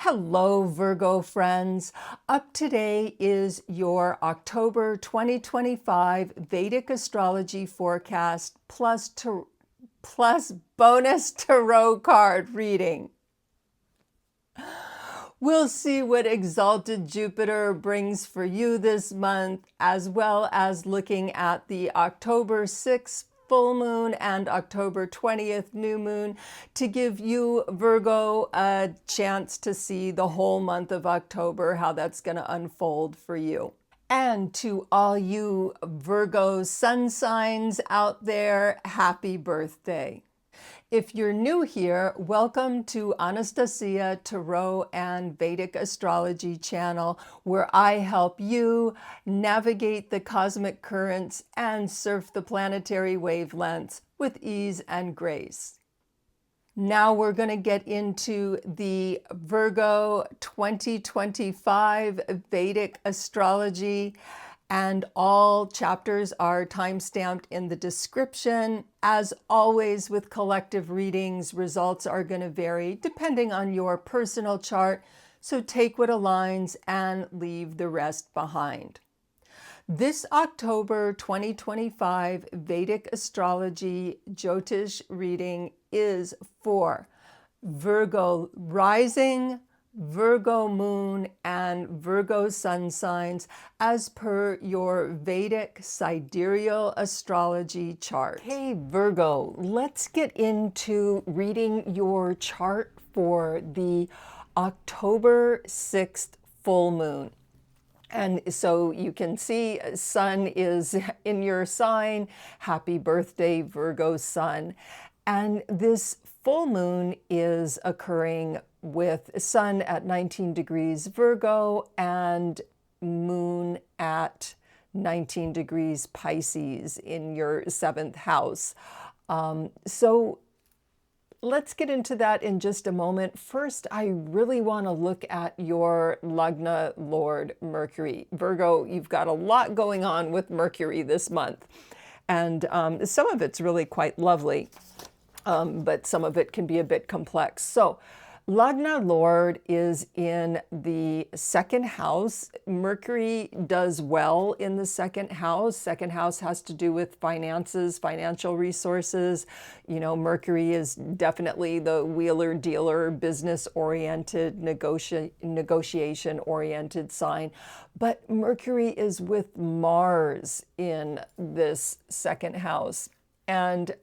Hello, Virgo friends. Up today is your October 2025 Vedic Astrology forecast plus bonus tarot card reading. We'll see what Exalted Jupiter brings for you this month, as well as looking at the October 6th full moon and October 20th new moon to give you, Virgo, a chance to see the whole month of October, how that's going to unfold for you. And to all you Virgo sun signs out there, happy birthday. If you're new here, welcome to Anastasia Tarot and Vedic Astrology channel, where I help you navigate the cosmic currents and surf the planetary wavelengths with ease and grace. Now we're going to get into the Virgo 2025 Vedic Astrology, and all chapters are time-stamped in the description. As always with collective readings, results are going to vary depending on your personal chart, so take what aligns and leave the rest behind. This October 2025 Vedic Astrology Jyotish reading is for Virgo rising, Virgo moon, and Virgo sun signs as per your Vedic sidereal astrology chart. Hey Virgo, let's get into reading your chart for the October 6th full moon. And so you can see sun is in your sign. Happy birthday, Virgo sun. And this full moon is occurring with sun at 19 degrees Virgo and moon at 19 degrees Pisces in your 7th house. So let's get into that in just a moment. First, I really want to look at your Lagna Lord Mercury. Virgo, you've got a lot going on with Mercury this month. And some of it's really quite lovely, but some of it can be a bit complex. So Lagna Lord is in the 2nd house. Mercury does well in the 2nd house. 2nd house has to do with finances, financial resources. You know, Mercury is definitely the wheeler-dealer, business-oriented, negotiation-oriented sign. But Mercury is with Mars in this 2nd house. And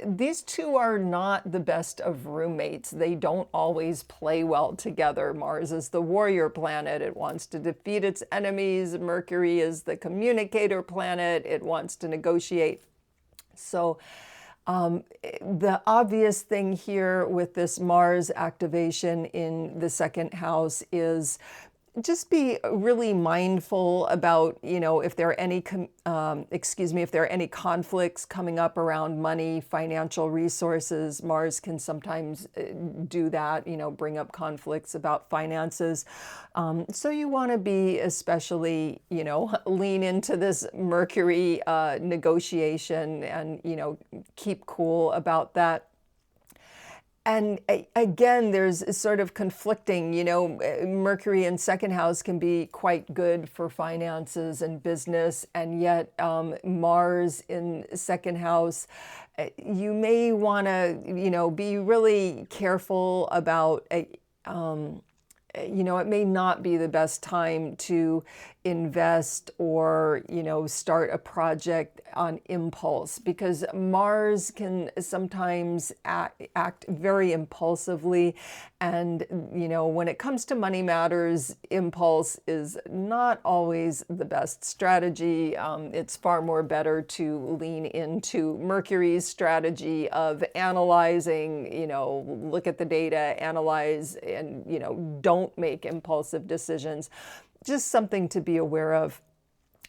these two are not the best of roommates. They don't always play well together. Mars is the warrior planet. It wants to defeat its enemies. Mercury is the communicator planet. It wants to negotiate. So the obvious thing here with this Mars activation in the 2nd house is just be really mindful about, you know, if there are any, if there are any conflicts coming up around money, financial resources. Mars can sometimes do that, you know, bring up conflicts about finances. So you want to be especially, you know, lean into this Mercury negotiation and, you know, keep cool about that. And again, there's sort of conflicting, you know, Mercury in 2nd house can be quite good for finances and business, and yet Mars in 2nd house, you may want to, you know, be really careful about, you know, it may not be the best time to invest or, you know, start a project on impulse, because Mars can sometimes act very impulsively. And, you know, when it comes to money matters, impulse is not always the best strategy. It's far more better to lean into Mercury's strategy of analyzing, you know, look at the data, analyze, and, you know, don't make impulsive decisions. Just something to be aware of.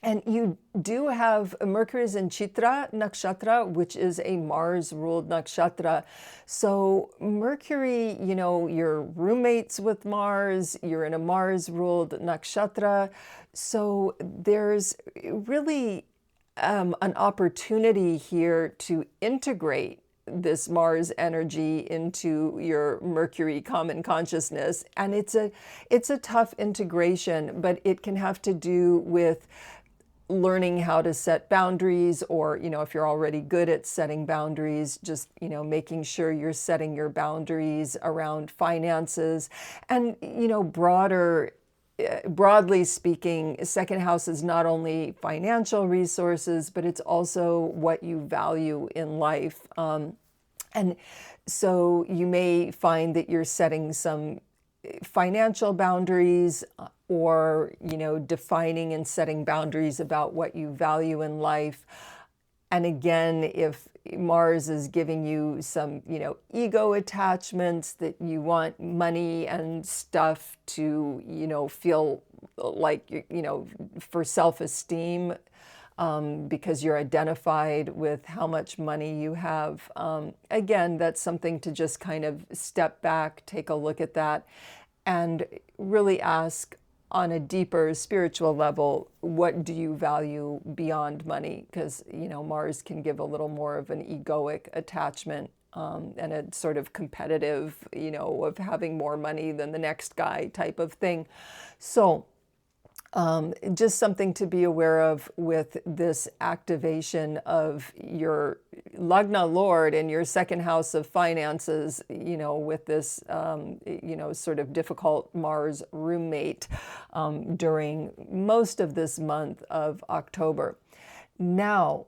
And you do have Mercury's in Chitra Nakshatra, which is a Mars-ruled nakshatra. So Mercury, you know, you're roommates with Mars, you're in a Mars-ruled nakshatra. So there's really an opportunity here to integrate this Mars energy into your Mercury common consciousness. And it's a tough integration, but it can have to do with learning how to set boundaries, or, if you're already good at setting boundaries, just, making sure you're setting your boundaries around finances. And, broadly speaking, second house is not only financial resources, but it's also what you value in life. And so you may find that you're setting some financial boundaries, or, defining and setting boundaries about what you value in life. And again, if Mars is giving you some, ego attachments, that you want money and stuff to, feel like, for self-esteem, because you're identified with how much money you have. Again, that's something to just kind of step back, take a look at that, and really ask on a deeper spiritual level, what do you value beyond money? Because, Mars can give a little more of an egoic attachment, and a sort of competitive, of having more money than the next guy type of thing. So just something to be aware of with this activation of your Lagna Lord in your second house of finances, with this, sort of difficult Mars roommate during most of this month of October. Now,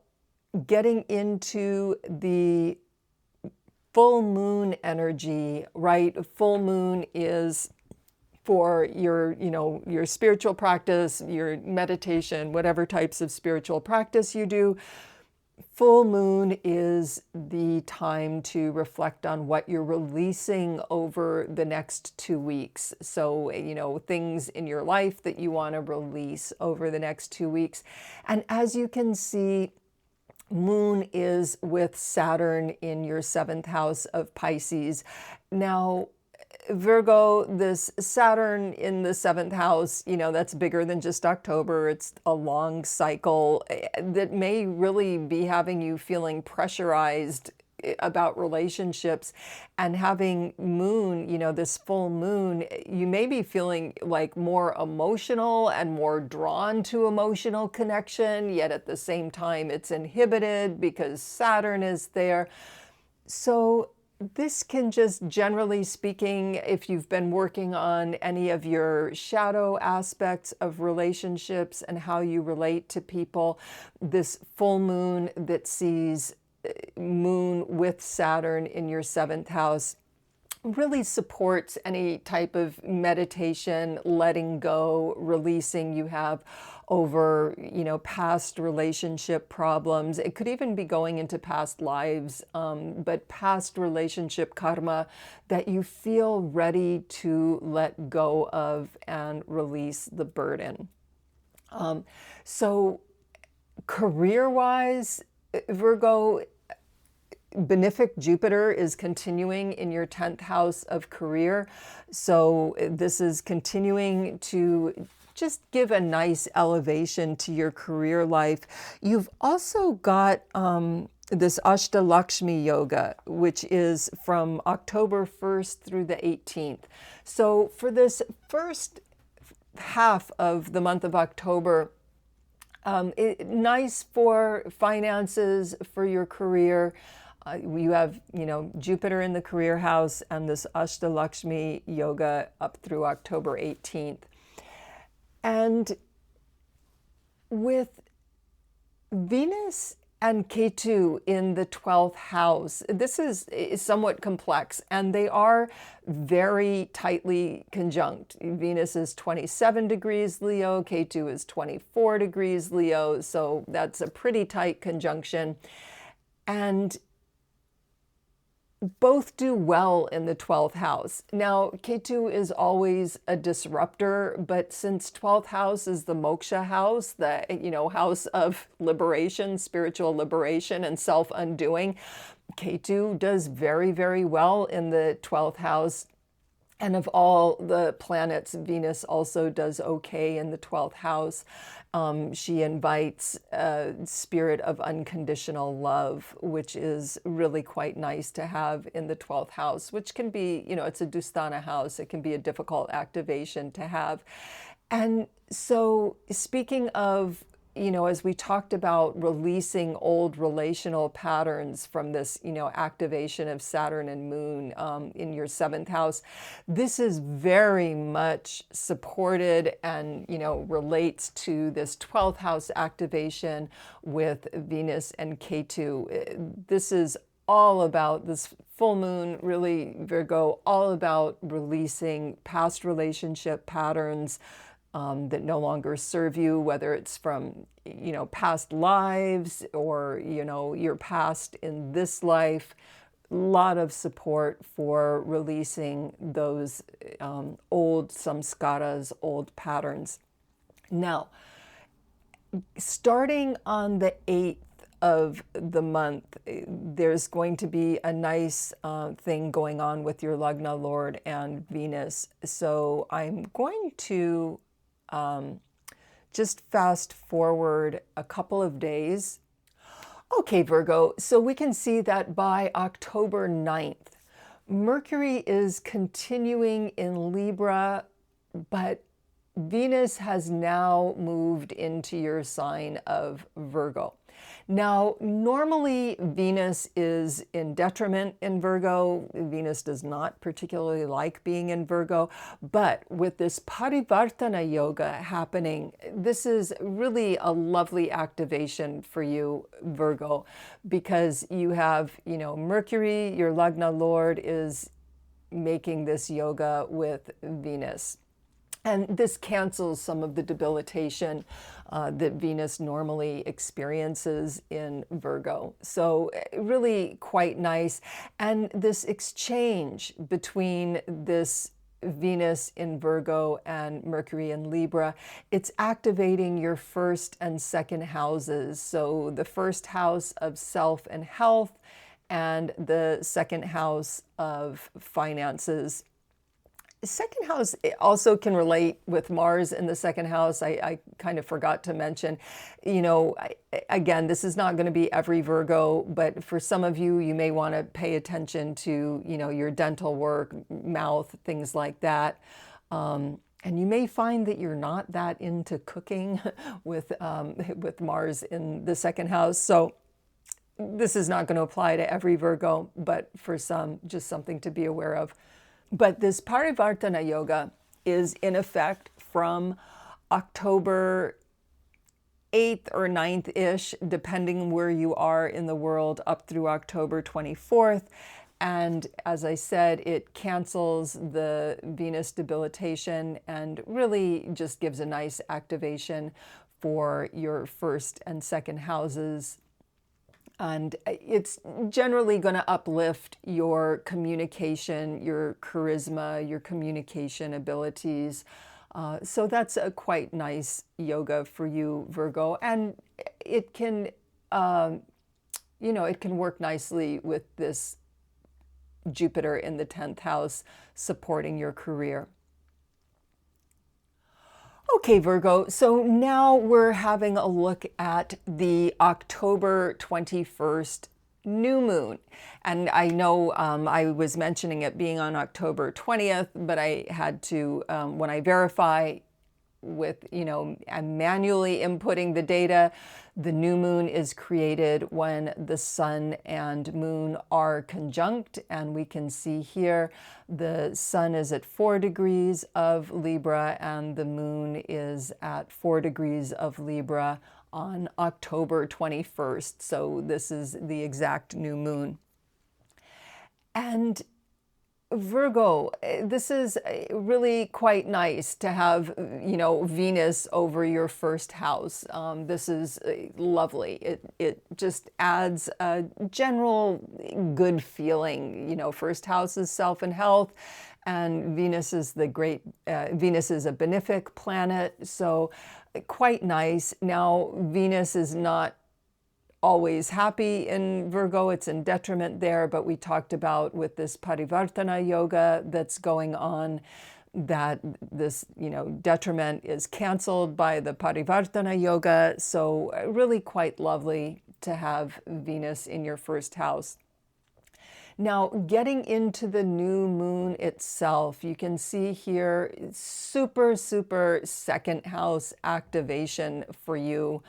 getting into the full moon energy, right? Full moon is for your, your spiritual practice, your meditation, whatever types of spiritual practice you do. Full moon is the time to reflect on what you're releasing over the next 2 weeks. So, things in your life that you want to release over the next 2 weeks. And as you can see, moon is with Saturn in your 7th house of Pisces. Now, Virgo, this Saturn in the 7th house, that's bigger than just October. It's a long cycle that may really be having you feeling pressurized about relationships. And having moon, this full moon, you may be feeling like more emotional and more drawn to emotional connection, yet at the same time it's inhibited because Saturn is there. So this can just, generally speaking, if you've been working on any of your shadow aspects of relationships and how you relate to people, this full moon that sees moon with Saturn in your 7th house really supports any type of meditation, letting go, releasing you have over, past relationship problems. It could even be going into past lives, but past relationship karma that you feel ready to let go of and release the burden. So career-wise, Virgo, benefic Jupiter is continuing in your 10th house of career. So this is continuing to just give a nice elevation to your career life. You've also got this Ashtalakshmi yoga, which is from October 1st through the 18th. So for this first half of the month of October, nice for finances, for your career. You have, Jupiter in the career house and this Ashtalakshmi yoga up through October 18th. And with Venus and Ketu in the 12th house, this is somewhat complex, and they are very tightly conjunct. Venus is 27 degrees Leo, Ketu is 24 degrees Leo, so that's a pretty tight conjunction. And both do well in the 12th house. Now, Ketu is always a disruptor, but since 12th house is the moksha house, the, house of liberation, spiritual liberation and self-undoing, Ketu does very, very well in the 12th house. And of all the planets, Venus also does okay in the 12th house. She invites a spirit of unconditional love, which is really quite nice to have in the 12th house, which can be, it's a Dusthana house. It can be a difficult activation to have. And so, speaking of, as we talked about releasing old relational patterns from this, activation of Saturn and Moon in your 7th house, this is very much supported and, relates to this 12th house activation with Venus and Ketu. This is all about this full moon, really, Virgo, all about releasing past relationship patterns that no longer serve you, whether it's from, past lives or, your past in this life. A lot of support for releasing those old samskaras, old patterns. Now, starting on the 8th of the month, there's going to be a nice thing going on with your Lagna Lord and Venus. So I'm going to just fast forward a couple of days. Okay, Virgo, so we can see that by October 9th, Mercury is continuing in Libra, but Venus has now moved into your sign of Virgo. Now, normally Venus is in detriment in Virgo. Venus does not particularly like being in Virgo, but with this Parivartana yoga happening, this is really a lovely activation for you, Virgo, because you have, Mercury, your Lagna Lord, is making this yoga with Venus. And this cancels some of the debilitation that Venus normally experiences in Virgo. So really quite nice. And this exchange between this Venus in Virgo and Mercury in Libra, it's activating your 1st and 2nd houses. So the 1st house of self and health and the 2nd house of finances. Second house also can relate with Mars in the 2nd house. I kind of forgot to mention, again, this is not going to be every Virgo, but for some of you, you may want to pay attention to, your dental work, mouth, things like that. And you may find that you're not that into cooking with Mars in the 2nd house. So this is not going to apply to every Virgo, but for some, just something to be aware of. But this Parivartana yoga is in effect from October 8th or 9th-ish, depending where you are in the world, up through October 24th. And as I said, it cancels the Venus debilitation and really just gives a nice activation for your 1st and 2nd houses. And it's generally going to uplift your communication, your charisma, your communication abilities. So that's a quite nice yoga for you, Virgo. And it can, it can work nicely with this Jupiter in the 10th house supporting your career. Okay, Virgo, so now we're having a look at the October 21st new moon. And I know I was mentioning it being on October 20th, but I had to, when I verify with, I'm manually inputting the data, the new moon is created when the sun and moon are conjunct. And we can see here the sun is at 4 degrees of Libra and the moon is at 4 degrees of Libra on October 21st. So this is the exact new moon. And Virgo, this is really quite nice to have, Venus over your 1st house. This is lovely. It just adds a general good feeling. 1st house is self and health, and Venus is Venus is a benefic planet, so quite nice. Now, Venus is not always happy in Virgo. It's in detriment there, but we talked about with this Parivartana yoga that's going on, that this, detriment is canceled by the Parivartana yoga. So really quite lovely to have Venus in your first house. Now, getting into the new moon itself, you can see here, super, super second house activation for you,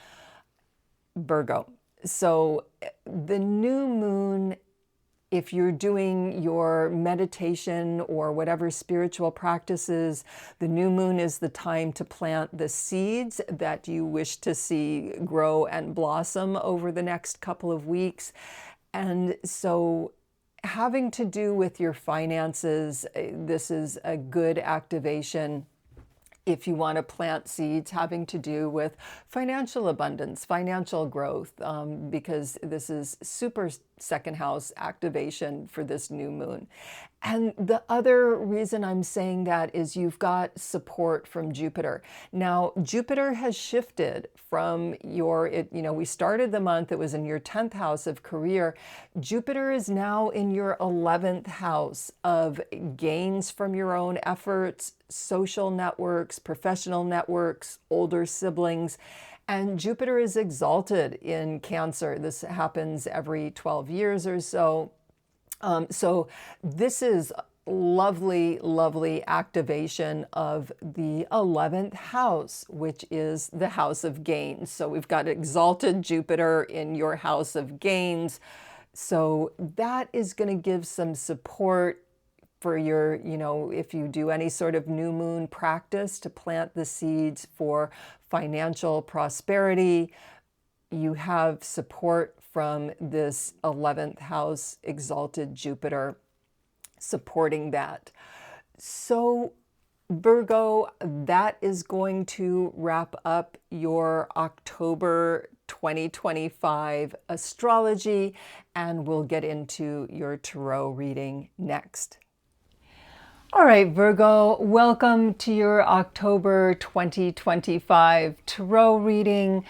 Virgo. So the new moon, if you're doing your meditation or whatever spiritual practices, the new moon is the time to plant the seeds that you wish to see grow and blossom over the next couple of weeks. And so having to do with your finances, this is a good activation. If you want to plant seeds having to do with financial abundance, financial growth, because this is super second house activation for this new moon. And the other reason I'm saying that is you've got support from Jupiter. Now, Jupiter has shifted from we started the month, it was in your 10th house of career. Jupiter is now in your 11th house of gains from your own efforts, social networks, professional networks, older siblings. And Jupiter is exalted in Cancer. This happens every 12 years or so. So this is lovely, lovely activation of the 11th house, which is the house of gains. So we've got exalted Jupiter in your house of gains. So that is going to give some support for your, if you do any sort of new moon practice to plant the seeds for financial prosperity. You have support from this 11th house exalted Jupiter supporting that. So Virgo, that is going to wrap up your October 2025 astrology, and we'll get into your tarot reading next. All right, Virgo, welcome to your October 2025 tarot reading.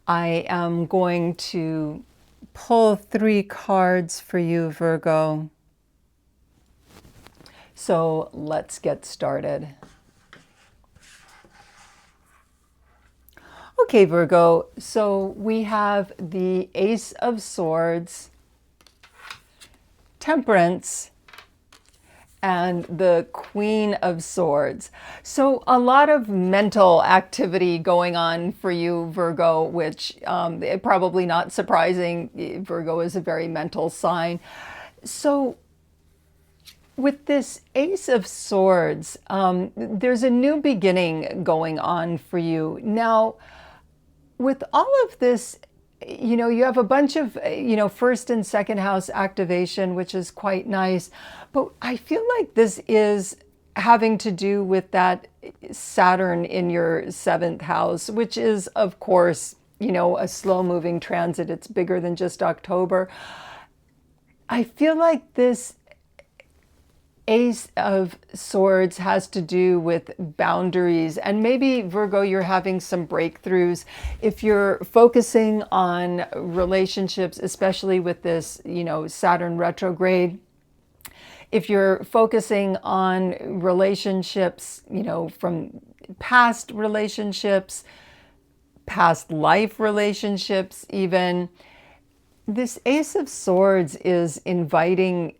I am going to pull 3 cards for you, Virgo. So let's get started. Okay, Virgo, so we have the Ace of Swords, Temperance, and the Queen of Swords. So a lot of mental activity going on for you, Virgo, which probably not surprising. Virgo is a very mental sign. So with this Ace of Swords, there's a new beginning going on for you. Now, with all of this, you have a bunch of, first and second house activation, which is quite nice. But I feel like this is having to do with that Saturn in your 7th house, which is, of course, a slow moving transit. It's bigger than just October. I feel like this Ace of Swords has to do with boundaries, and maybe, Virgo, you're having some breakthroughs. If you're focusing on relationships, especially with this, Saturn retrograde, if you're focusing on relationships, from past relationships, past life relationships even, this Ace of Swords is inviting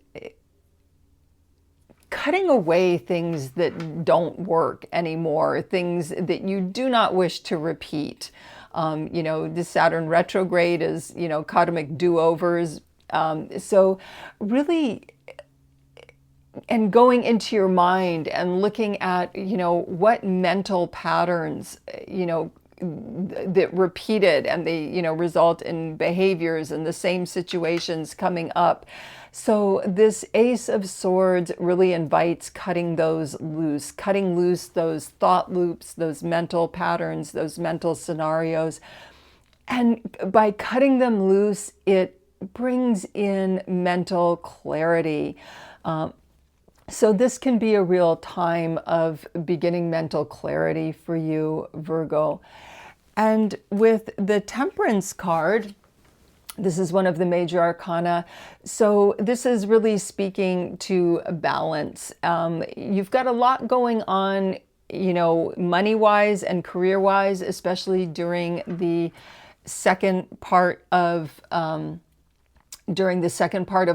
cutting away things that don't work anymore, things that you do not wish to repeat. The Saturn retrograde is, karmic do-overs. So really, and going into your mind and looking at, what mental patterns, that repeated and they, result in behaviors and the same situations coming up. So this Ace of Swords really invites cutting those loose, cutting loose those thought loops, those mental patterns, those mental scenarios. And by cutting them loose, it brings in mental clarity. So this can be a real time of beginning mental clarity for you, Virgo. And with the Temperance card, This is one of the major arcana. So this is really speaking to balance. You've got a lot going on, money-wise and career-wise, especially during the second part of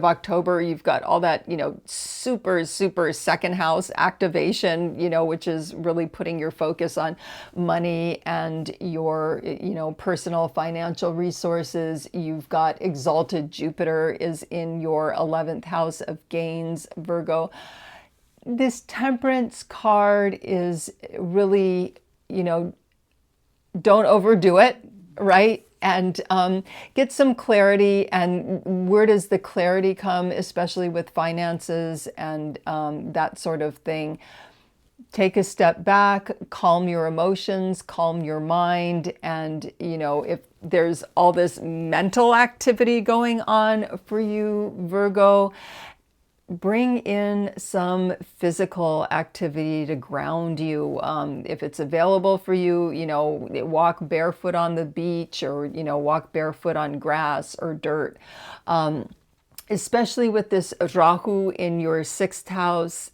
October. You've got all that, super, super second house activation, which is really putting your focus on money and your, personal financial resources. You've got exalted Jupiter is in your 11th house of gains, Virgo. This Temperance card is really, don't overdo it, right? And get some clarity. And where does the clarity come, especially with finances and that sort of thing? Take a step back, calm your emotions, calm your mind. And, if there's all this mental activity going on for you, Virgo, bring in some physical activity to ground you. If it's available for you, walk barefoot on the beach, or, walk barefoot on grass or dirt. Especially with this Rahu in your 6th house,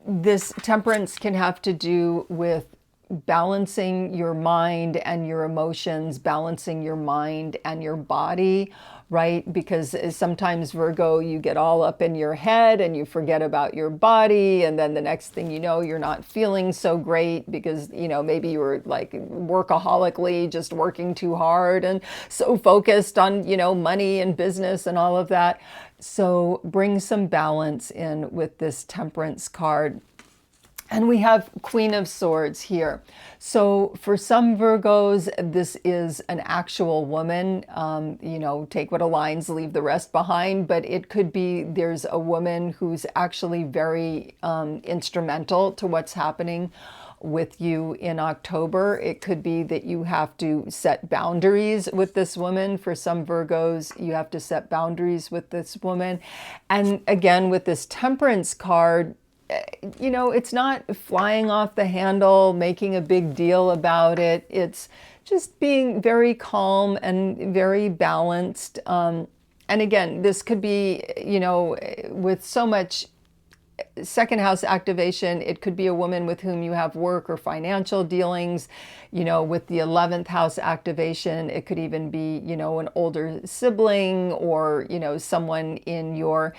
this Temperance can have to do with balancing your mind and your emotions, balancing your mind and your body, right? Because sometimes, Virgo, you get all up in your head and you forget about your body. And then the next thing you know, you're not feeling so great because, maybe you were like workaholically just working too hard and so focused on, money and business and all of that. So bring some balance in with this Temperance card. And we have Queen of Swords here. So for some Virgos, this is an actual woman. Take what aligns, leave the rest behind. But it could be there's a woman who's actually very instrumental to what's happening with you in October. It could be that you have to set boundaries with this woman. For some Virgos, you have to set boundaries with this woman. And again, with this Temperance card, it's not flying off the handle, making a big deal about it. It's just being very calm and very balanced. And again, this could be, with so much second house activation, it could be a woman with whom you have work or financial dealings. With the 11th house activation, it could even be, an older sibling, or, someone in your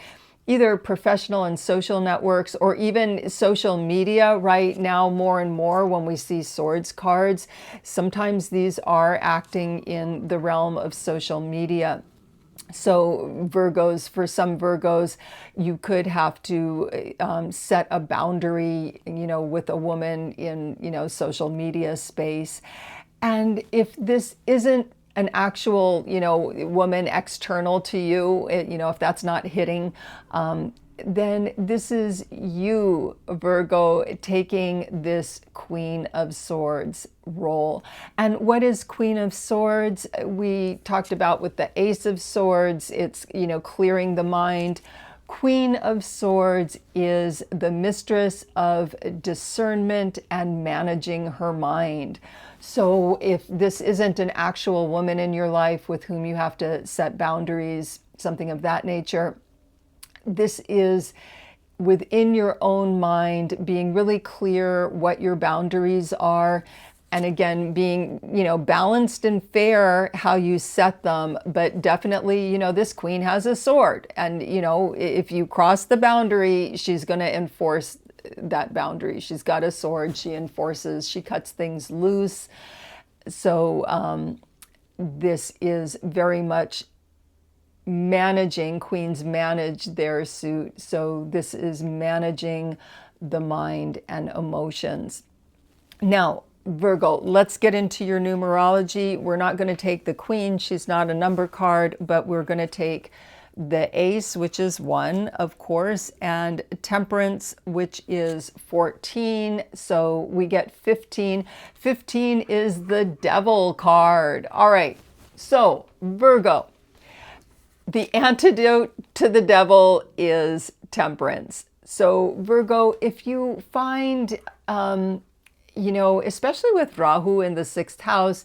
either professional and social networks, or even social media. Right now, more and more, when we see Swords cards, sometimes these are acting in the realm of social media. So Virgos, for some Virgos, you could have to set a boundary, with a woman in, social media space. And if this isn't an actual, woman external to you, if that's not hitting, then this is you, Virgo, taking this Queen of Swords role. And what is Queen of Swords? We talked about with the Ace of Swords, it's, clearing the mind. Queen of Swords is the mistress of discernment and managing her mind. So if this isn't an actual woman in your life with whom you have to set boundaries, something of that nature, this is within your own mind, being really clear what your boundaries are. And again, being, balanced and fair how you set them. But definitely, this queen has a sword. And, if you cross the boundary, she's going to enforce that boundary. She's got a sword. She enforces, she cuts things loose. So this is very much managing. Queens manage their suit. So this is managing the mind and emotions. Now, Virgo, let's get into your numerology. We're not going to take the Queen. She's not a number card, but we're going to take the Ace, which is 1, of course, and Temperance, which is 14. So we get 15. 15 is the Devil card. All right. So Virgo, the antidote to the devil is Temperance. So Virgo, if you find, especially with Rahu in the 6th house,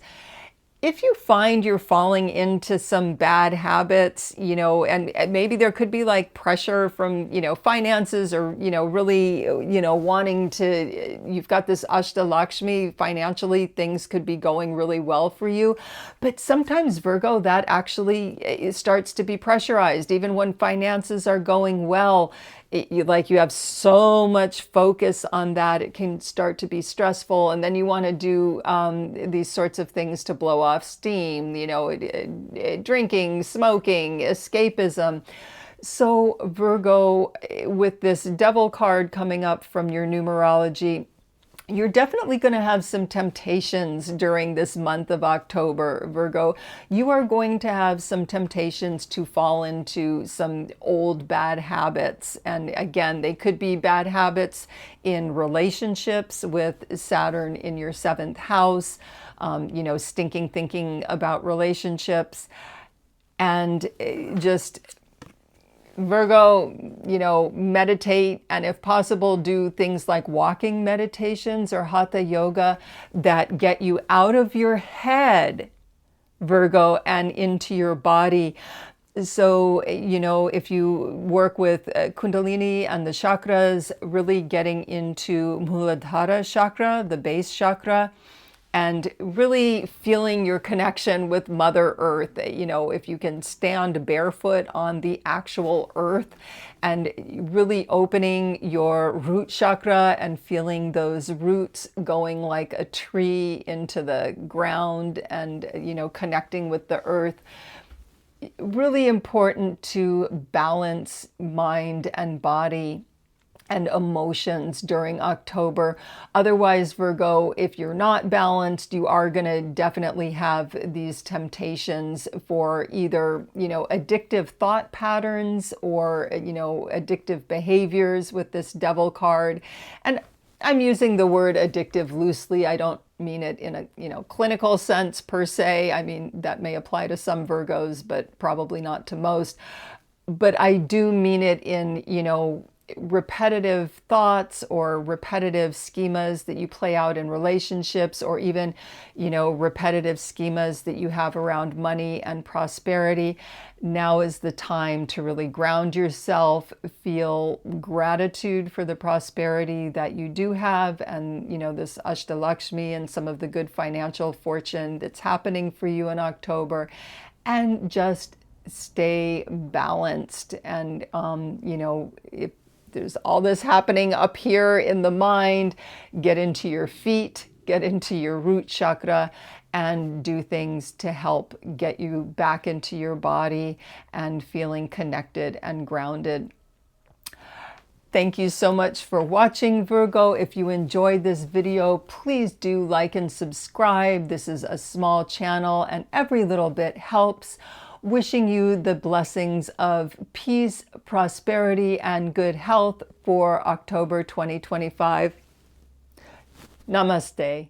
if you find you're falling into some bad habits, and maybe there could be like pressure from, finances, or, really, wanting to, you've got this Ashtalakshmi, financially, things could be going really well for you. But sometimes, Virgo, that actually it starts to be pressurized, even when finances are going well. You have so much focus on that, it can start to be stressful, and then you want to do these sorts of things to blow off steam, drinking, smoking, escapism. So Virgo, with this devil card coming up from your numerology, you're definitely going to have some temptations during this month of October, Virgo. You are going to have some temptations to fall into some old bad habits. And again, they could be bad habits in relationships with Saturn in your 7th house, stinking thinking about relationships. And just Virgo, meditate, and if possible, do things like walking meditations or hatha yoga that get you out of your head, Virgo, and into your body. So, if you work with Kundalini and the chakras, really getting into Muladhara chakra, the base chakra, and really feeling your connection with Mother Earth. If you can stand barefoot on the actual earth, and really opening your root chakra and feeling those roots going like a tree into the ground, and, connecting with the earth. Really important to balance mind and body and emotions during October. Otherwise, Virgo, if you're not balanced, you are going to definitely have these temptations for either, addictive thought patterns or, addictive behaviors with this devil card. And I'm using the word addictive loosely. I don't mean it in a, clinical sense per se. I mean, that may apply to some Virgos, but probably not to most. But I do mean it in, repetitive thoughts or repetitive schemas that you play out in relationships, or even, repetitive schemas that you have around money and prosperity. Now is the time to really ground yourself, feel gratitude for the prosperity that you do have, and, this Ashtalakshmi and some of the good financial fortune that's happening for you in October, and just stay balanced. And, if there's all this happening up here in the mind, get into your feet, get into your root chakra, and do things to help get you back into your body and feeling connected and grounded. Thank you so much for watching, Virgo. If you enjoyed this video, please do like and subscribe. This is a small channel, and every little bit helps. Wishing you the blessings of peace, prosperity, and good health for October 2025. Namaste.